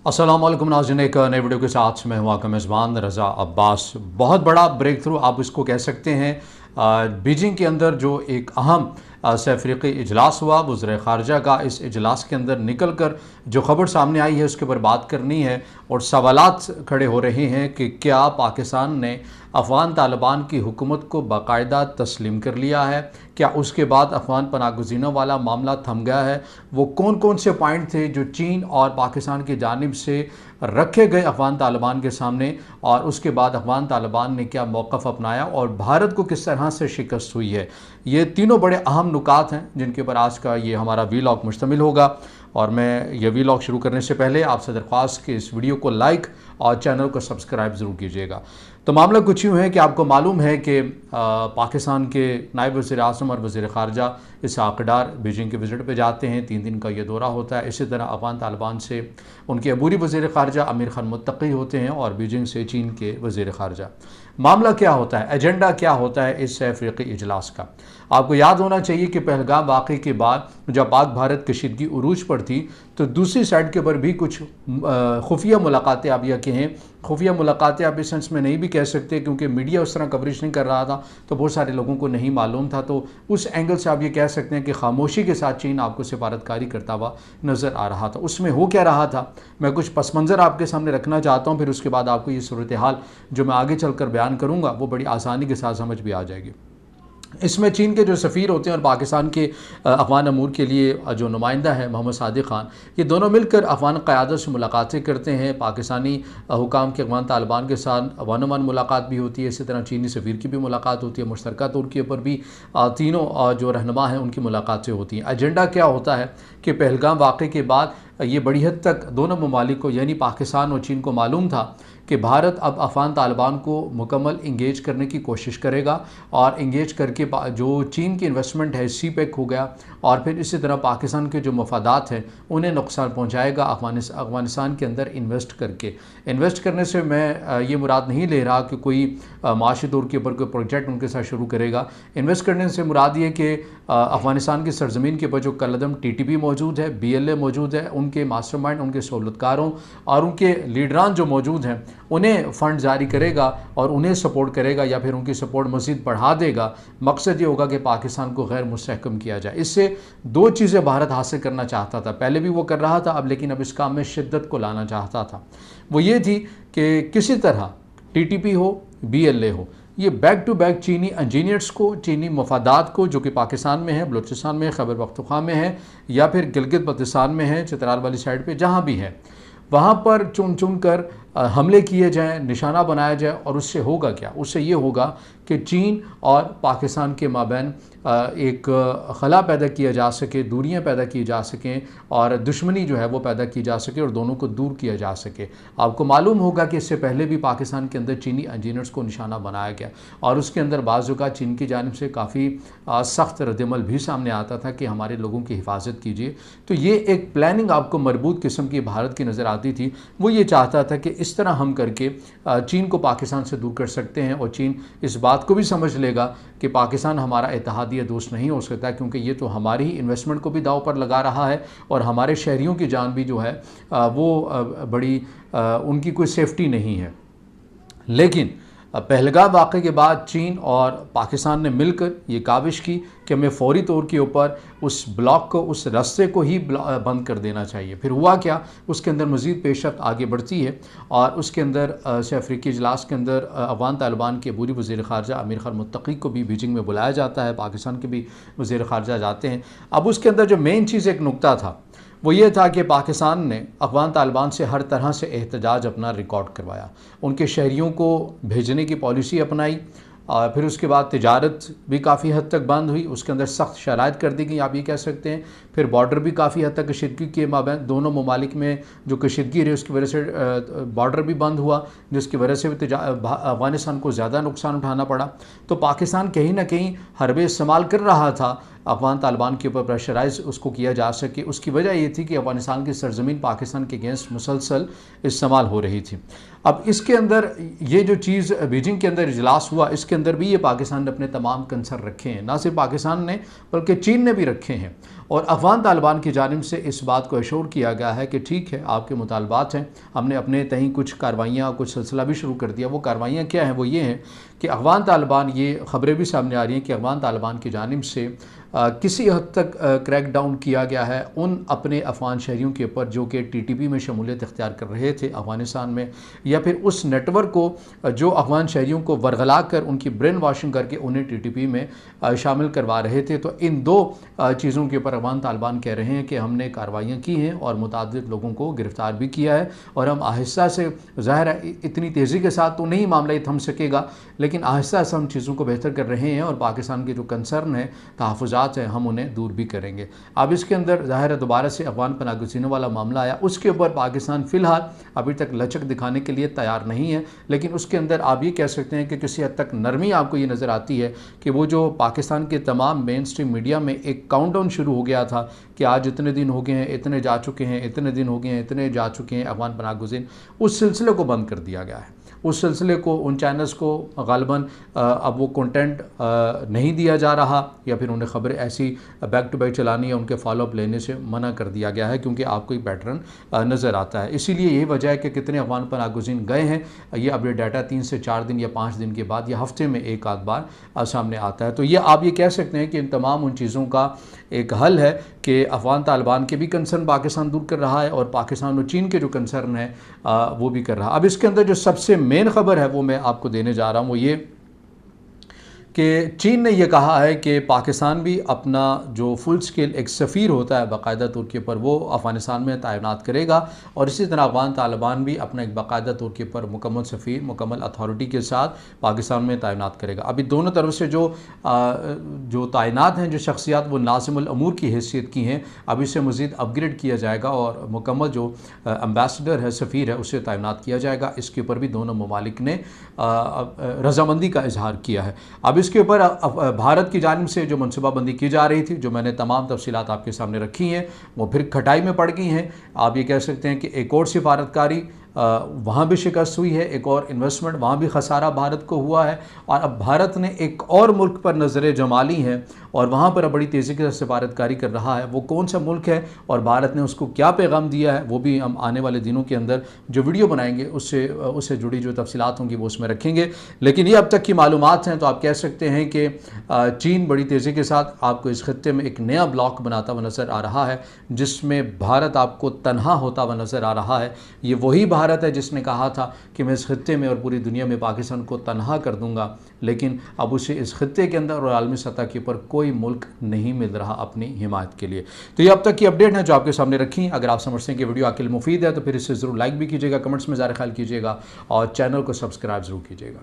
अस्सलाम वालेकुम नाज़रीन, एक नए वीडियो के साथ मैं हूं आपका मेज़बान रज़ा अब्बास। बहुत बड़ा ब्रेक थ्रू आप इसको कह सकते हैं। बीजिंग के अंदर जो एक अहम सैफ़रीक़ी इजलास हुआ वज़ीर ख़ारजा का, इस इजलास के अंदर निकल कर जो ख़बर सामने आई है उसके ऊपर बात करनी है और सवालात खड़े हो रहे हैं कि क्या पाकिस्तान ने अफ़गान तालिबान की हुकूमत को बाकायदा तस्लीम कर लिया है? क्या उसके बाद अफ़गान पनाहगज़ीनों वाला मामला थम गया है? वो कौन कौन से पॉइंट थे जो चीन और पाकिस्तान की जानिब से रखे गए अफ़गान तालिबान के सामने, और उसके बाद अफ़गान तालिबान ने क्या मौक़िफ़ अपनाया और भारत को किस तरह से शिकस्त हुई है? ये तीनों बड़े अहम नुकात हैं जिनके ऊपर आज का ये हमारा वीलॉग मुश्तमिल होगा। और मैं ये वीलॉग शुरू करने से पहले आपसे दरख्वास्त कि इस वीडियो को लाइक और चैनल को सब्सक्राइब ज़रूर कीजिएगा। तो मामला कुछ यूँ है कि आपको मालूम है कि पाकिस्तान के नायब वज़ीर आज़म और वज़ीर ख़ारजा इसहाक़ डार बीजिंग के विज़िट पे जाते हैं। 3 दिन का ये दौरा होता है। इसी तरह अफ़गान तालिबान से उनके अबूरी वज़ीर ख़ारजा आमिर खान मुत्तक़ी होते हैं और बीजिंग से चीन के वज़ीर ख़ारजा। मामला क्या होता है, एजेंडा क्या होता है इस अफ्रीकी इजलास का? आपको याद होना चाहिए कि पहलगाम वाक़े के बाद जब पाक भारत कशीदगी उरूज पर थी तो दूसरी साइड के ऊपर भी कुछ खुफिया मुलाकातें, आप यह कहें खुफिया मुलाकातें, आप इस सेंस में नहीं भी कह सकते क्योंकि मीडिया उस तरह कवरेज नहीं कर रहा था तो बहुत सारे लोगों को नहीं मालूम था। तो उस एंगल से आप ये कह सकते हैं कि खामोशी के साथ चीन आपको सिफारतकारी करता हुआ नज़र आ रहा था। उसमें हो क्या रहा था, मैं कुछ पस मंज़र आपके सामने रखना चाहता हूँ, फिर उसके बाद आपको ये सूरत हाल जो मैं आगे चल कर बयान करूँगा वो बड़ी आसानी के साथ समझ भी आ जाएगी। इसमें चीन के जो सफ़ीर होते हैं और पाकिस्तान के अफ़गान अमूर के लिए जो नुमाइंदा है मोहम्मद सादिक ख़ान, ये दोनों मिलकर अफ़गान क़यादत से मुलाकातें करते हैं। पाकिस्तानी हुकाम के अफ़गान तालिबान के साथ वन वन मुलाकात भी होती है, इसी तरह चीनी सफ़ीर की भी मुलाकात होती है, मुश्तरका तौर के ऊपर भी तीनों जो रहनुमा हैं उनकी मुलाकातें होती हैं। एजेंडा क्या होता है कि पहलगाम वाक़े के बाद ये बड़ी हद तक दोनों ममालिक को यानी पाकिस्तान और चीन को मालूम था कि भारत अब अफ़गान तालिबान को मुकम्मल इंगेज करने की कोशिश करेगा और इंगेज करके जो चीन की इन्वेस्टमेंट है CPEC हो गया और फिर इसी तरह पाकिस्तान के जो मफादात हैं उन्हें नुकसान पहुंचाएगा अफ़गानिस्तान के अंदर इन्वेस्ट करने से मैं ये मुराद नहीं ले रहा कि कोई माशी तौर के ऊपर कोई प्रोजेक्ट उनके साथ शुरू करेगा। इन्वेस्ट करने से मुराद ये कि अफ़गानिस्तान की सरजमीन के ऊपर जो कलदम TTP मौजूद है, BLA मौजूद है, उनके मास्टरमाइंड, उनके सहूलतकारों और उनके लीडरान जो मौजूद हैं उन्हें फ़ंड जारी करेगा और उन्हें सपोर्ट करेगा या फिर उनकी सपोर्ट मज़ीद बढ़ा देगा। मकसद ये होगा कि पाकिस्तान को गैर मुस्तहकम किया जाए। इससे दो चीज़ें भारत हासिल करना चाहता था, पहले भी वो कर रहा था अब, लेकिन अब इस काम में शिद्दत को लाना चाहता था। वो ये थी कि किसी तरह TTP हो, BLA हो, ये बैक टू बैक चीनी इंजीनियर्स को, चीनी मफादात को जो कि पाकिस्तान में है, बलूचिस्तान में, खैबर पख्तूनख्वा में है या फिर गिलगित बल्तिस्तान में है, चित्राल वाली साइड पे जहाँ भी है, वहाँ पर चुन चुन कर हमले किए जाएं, निशाना बनाया जाए। और उससे होगा क्या? उससे ये होगा कि चीन और पाकिस्तान के माबैन एक खला पैदा किया जा सके, दूरियां पैदा की जा सकें और दुश्मनी जो है वो पैदा की जा सके और दोनों को दूर किया जा सके। आपको मालूम होगा कि इससे पहले भी पाकिस्तान के अंदर चीनी इंजीनियर्स को निशाना बनाया गया और उसके अंदर बाज़ औक़ात चीन की जानिब से काफ़ी सख्त रद्दमल भी सामने आता था कि हमारे लोगों की हिफाजत कीजिए। तो ये एक प्लानिंग आपको मरबूत किस्म की भारत की नज़र आती थी। वो ये चाहता था कि इस तरह हम करके चीन को पाकिस्तान से दूर कर सकते हैं और चीन इस बात को भी समझ लेगा कि पाकिस्तान हमारा इत्तेहादी दोस्त नहीं हो सकता, क्योंकि ये तो हमारी ही इन्वेस्टमेंट को भी दाव पर लगा रहा है और हमारे शहरियों की जान भी जो है वो बड़ी उनकी कोई सेफ्टी नहीं है। लेकिन पहलगाम वाक़े के बाद चीन और पाकिस्तान ने मिलकर ये काविश की कि हमें फ़ौरी तौर के ऊपर उस ब्लॉक को, उस रास्ते को ही बंद कर देना चाहिए। फिर हुआ क्या, उसके अंदर मज़ीद पेशरफ्त आगे बढ़ती है और उसके अंदर अफ्रीकी इजलास के अंदर अफ़गान तालिबान के अबूरी वज़ीर ख़ारजा आमिर खान मुत्तक़ी को भी बीजिंग में बुलाया जाता है, पाकिस्तान के भी वज़ीर ख़ारजा जाते हैं। अब उसके अंदर जो मेन चीज़ एक नुक्ता था वो ये था कि पाकिस्तान ने अफ़गान तालिबान से हर तरह से एहतजाज अपना रिकॉर्ड करवाया, उनके शहरियों को भेजने की पॉलिसी अपनाई और फिर उसके बाद तिजारत भी काफ़ी हद तक बंद हुई, उसके अंदर सख्त शराइत कर दी गई, आप ये कह सकते हैं। फिर बॉर्डर भी काफ़ी हद तक कशीदगी के माबैन दोनों ममालिक में जो कशीदगी रही उसकी वजह से बॉर्डर भी बंद हुआ, जिसकी वजह से अफ़गानिस्तान को ज़्यादा नुकसान उठाना पड़ा। तो पाकिस्तान कहीं ना कहीं हरबे इस्तेमाल कर रहा था अफ़गान तालिबान के ऊपर प्रेशराइज उसको किया जा सके। उसकी वजह ये थी कि अफ़गानिस्तान की सरजमीन पाकिस्तान के अगेंस्ट मुसलसल इस्तेमाल हो रही थी। अब इसके अंदर ये जो चीज़ बीजिंग के अंदर इजलास हुआ, इसके अंदर भी ये पाकिस्तान ने अपने तमाम कंसर रखे हैं, ना सिर्फ पाकिस्तान ने बल्कि चीन ने भी रखे हैं। और अफ़गान तालिबान की जानिब से इस बात को एश्योर किया गया है कि ठीक है, आपके मुतालबात हैं, हमने अपने तहीं कुछ कार्रवाइयाँ, कुछ सिलसिला भी शुरू कर दिया। वो कार्रवाइयाँ क्या हैं? वो ये हैं कि अफ़गान तालिबान, ये ख़बरें भी सामने आ रही हैं कि अफ़गान तालिबान की जानिब से किसी हद तक क्रैक डाउन किया गया है उन अपने अफ़गान शहरियों के ऊपर जो कि टीटीपी में शमूलियत इख्तियार कर रहे थे अफ़गानिस्तान में, या फिर उस नेटवर्क को जो अफ़गान शहरियों को वरगला कर उनकी ब्रेन वाशिंग करके उन्हें टीटीपी में शामिल करवा रहे थे। तो इन दो चीज़ों के ऊपर अफ़गान तालिबान कह रहे हैं कि हमने कार्रवाइयाँ की हैं और मुतअद्दिद लोगों को गिरफ़्तार भी किया है, और हम आहिस्ता से, ज़ाहिर है इतनी तेज़ी के साथ तो नहीं मामला ये थम सकेगा, लेकिन आहिस्ता आहिस्ता हम चीज़ों को बेहतर कर रहे हैं और पाकिस्तान के जो कंसर्न है, तहफ़्फ़ुज़ात हैं, हम उन्हें दूर भी करेंगे। अब इसके अंदर ज़ाहिर है दोबारा से अफ़गान पनाहगज़ीनों वाला मामला आया, उसके ऊपर पाकिस्तान फ़िलहाल अभी तक लचक दिखाने के लिए तैयार नहीं है, लेकिन उसके अंदर आप ये कह सकते हैं कि किसी हद तक नरमी आपको ये नज़र आती है कि वो जो पाकिस्तान के तमाम मेन स्ट्रीम मीडिया में एक काउंटडाउन शुरू हो गया था कि आज इतने दिन हो गए हैं, इतने जा चुके हैं, इतने दिन हो गए हैं, इतने जा चुके हैं अफ़गान पनाहगज़ीन, उस सिलसिले को बंद कर दिया गया है। उस सिलसिले को, उन चैनल्स को गालिबन अब वो कंटेंट नहीं दिया जा रहा, या फिर उन्हें ख़बरें ऐसी बैक टू बैक चलानी या उनके फॉलोअप लेने से मना कर दिया गया है, क्योंकि आपको एक पैटर्न नज़र आता है। इसीलिए यही वजह है कि कितने अफ़गान पनाहगज़ीन गए हैं, ये अपडेट डाटा 3 से 4 दिन या 5 दिन के बाद या हफ्ते में एक आध बार सामने आता है। तो ये आप ये कह सकते हैं कि इन तमाम उन चीज़ों का एक हल है कि अफ़गान तालिबान के भी कंसर्न पाकिस्तान दूर कर रहा है और पाकिस्तान और चीन के जो कंसर्न है वो भी कर रहा है। अब इसके अंदर जो सबसे मेन ख़बर है वो मैं आपको देने जा रहा हूँ, वो ये कि चीन ने यह कहा है कि पाकिस्तान भी अपना जो फुल स्केल एक सफ़ीर होता है बाकायदा तौर के ऊपर वो अफ़गानिस्तान में तैनात करेगा, और इसी तरह अफ़गान तालिबान भी अपना एक बाकायदा तौर के ऊपर मुकम्मल सफ़ीर, मुकम्मल अथॉरिटी के साथ पाकिस्तान में तैनात करेगा। अभी दोनों तरफ से जो तैनात हैं, जो शख्सियात, वो नाज़िमुल अमूर की हैसियत की हैं। अब इसे मज़ीद अपग्रेड किया जाएगा और मुकम्मल जो एम्बेसडर है, सफ़ीर है, उसे तैनात किया जाएगा। इसके ऊपर भी दोनों ममालिक ने रज़ामंदी का इजहार किया है। अब इसके ऊपर भारत की जानिब से जो मनसूबाबंदी की जा रही थी, जो मैंने तमाम तफसीलात आपके सामने रखी हैं, वो फिर खटाई में पड़ गई हैं। आप ये कह सकते हैं कि एक और सिफारतकारी वहाँ भी शिकस्त हुई है, एक और इन्वेस्टमेंट, वहाँ भी खसारा भारत को हुआ है, और अब भारत ने एक और मुल्क पर नज़रें जमा ली हैं और वहाँ पर अब बड़ी तेज़ी के साथ सिफारतकारी कर रहा है। वो कौन सा मुल्क है और भारत ने उसको क्या पैगाम दिया है, वो भी हम आने वाले दिनों के अंदर जो वीडियो बनाएंगे उससे जुड़ी जो तफसीलात होंगी वो उसमें रखेंगे। लेकिन ये अब तक की मालूमात हैं, तो आप कह सकते हैं कि चीन बड़ी तेज़ी के साथ आपको इस खत्ते में एक नया ब्लॉक बनाता हुआ नज़र आ रहा है, जिसमें भारत आपको तनहा होता हुआ नज़र आ रहा है। ये वही भारत है जिसने कहा था कि मैं इस खत्ते में और पूरी दुनिया में पाकिस्तान को तनहा कर दूंगा, लेकिन अब उसे इस खत्ते के अंदर और आलमी सतह के ऊपर कोई मुल्क नहीं मिल रहा अपनी हिमायत के लिए। तो ये अब तक की अपडेट है जो आपके सामने रखी। अगर आप समझते हैं कि वीडियो आपके लिए मुफीद है तो फिर इसे ज़रूर लाइक भी कीजिएगा, कमेंट्स में ज़रा ख्याल कीजिएगा और चैनल को सब्सक्राइब ज़रूर कीजिएगा।